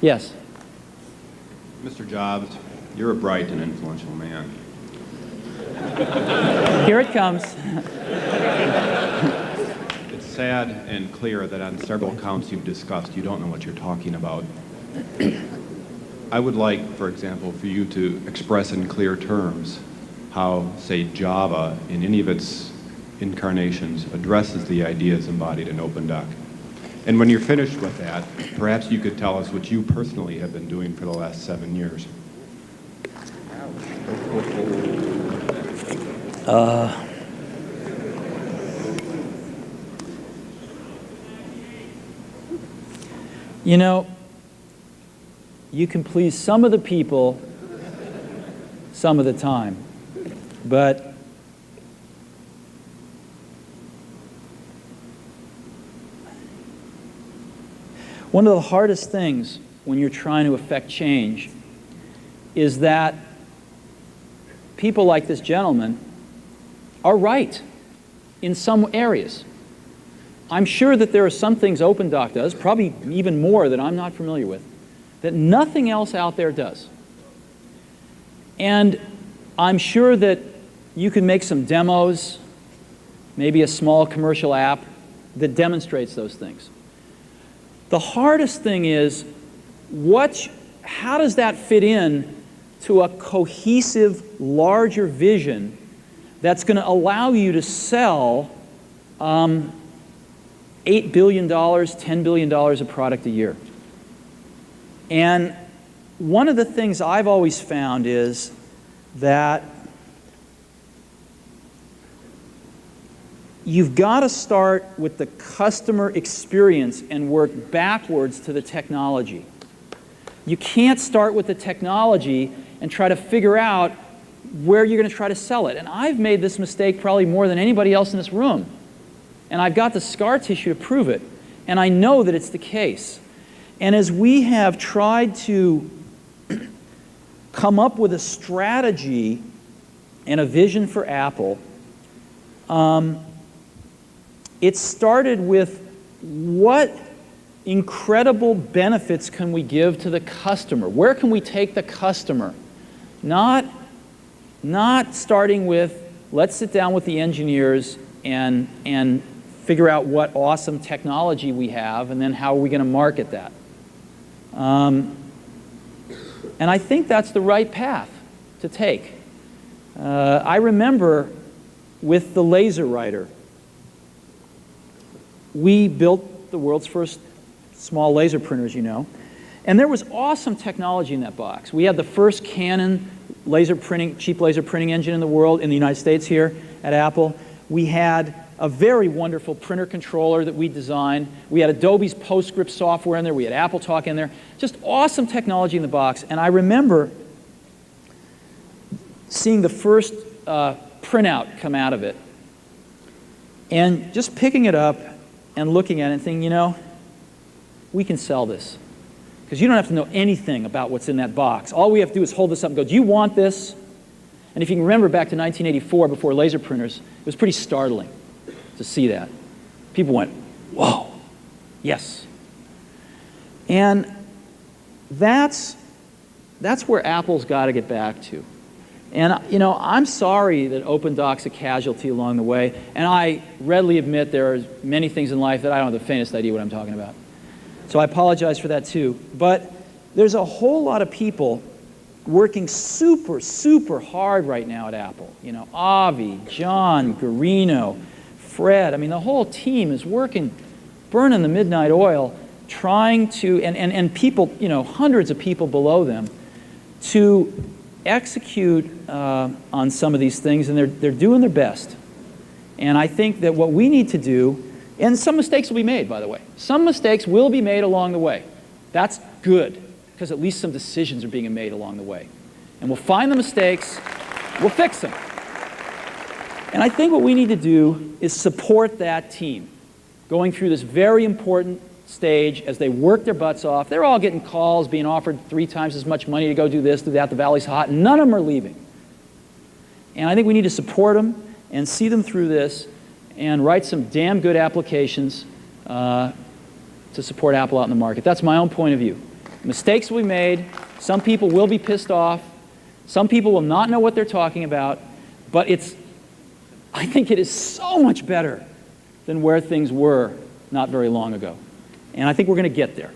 Yes. Mr. Jobs, you're a bright and influential man. Here it comes. It's sad and clear that on several counts you've discussed, you don't know what you're talking about. I would like, for example, for you to express in clear terms how, say, Java, in any of its incarnations, addresses the ideas embodied in OpenDoc. And when you're finished with that, perhaps you could tell us what you personally have been doing for the last 7 years. You know, you can please some of the people some of the time, but one of the hardest things when you're trying to affect change is that people like this gentleman are right in some areas. I'm sure that there are some things OpenDoc does, probably even more that I'm not familiar with, that nothing else out there does. And I'm sure that you can make some demos, maybe a small commercial app that demonstrates those things. The hardest thing is, how does that fit in to a cohesive, larger vision that's going to allow you to sell $8 billion, $10 billion of product a year? And one of the things I've always found is that you've got to start with the customer experience and work backwards to the technology. You can't start with the technology and try to figure out where you're going to try to sell it. And I've made this mistake probably more than anybody else in this room. And I've got the scar tissue to prove it. And I know that it's the case. And as we have tried to come up with a strategy and a vision for Apple, it started with what incredible benefits can we give to the customer? Where can we take the customer? Not starting with, let's sit down with the engineers and figure out what awesome technology we have, and then how are we going to market that. And I think that's the right path to take. I remember with the LaserWriter, we built the world's first small laser printers, you know. And there was awesome technology in that box. We had the first Canon laser printing, cheap laser printing engine in the world, in the United States here at Apple. We had a very wonderful printer controller that we designed. We had Adobe's PostScript software in there. We had AppleTalk in there. Just awesome technology in the box. And I remember seeing the first printout come out of it and just picking it up and looking at it and thinking, you know, we can sell this. Because you don't have to know anything about what's in that box. All we have to do is hold this up and go, do you want this? And if you can remember back to 1984, before laser printers, it was pretty startling to see that. People went, whoa, yes. And that's where Apple's got to get back to. And, you know, I'm sorry that OpenDoc's a casualty along the way, and I readily admit there are many things in life that I don't have the faintest idea what I'm talking about. So I apologize for that too. But there's a whole lot of people working super, super hard right now at Apple. You know, Avi, John, Guarino, Fred. I mean, the whole team is working, burning the midnight oil, trying to, and people, you know, hundreds of people below them, to execute on some of these things, and they're doing their best. And I think that what we need to do, and some mistakes will be made, by the way. Some mistakes will be made along the way. That's good, because at least some decisions are being made along the way. And we'll find the mistakes, we'll fix them. And I think what we need to do is support that team going through this very important stage as they work their butts off. They're all getting calls, being offered 3 times as much money to go do this, do that, the valley's hot, and none of them are leaving. And I think we need to support them and see them through this and write some damn good applications to support Apple out in the market. That's my own point of view. Mistakes will be made. Some people will be pissed off. Some people will not know what they're talking about. But I think it is so much better than where things were not very long ago. And I think we're going to get there.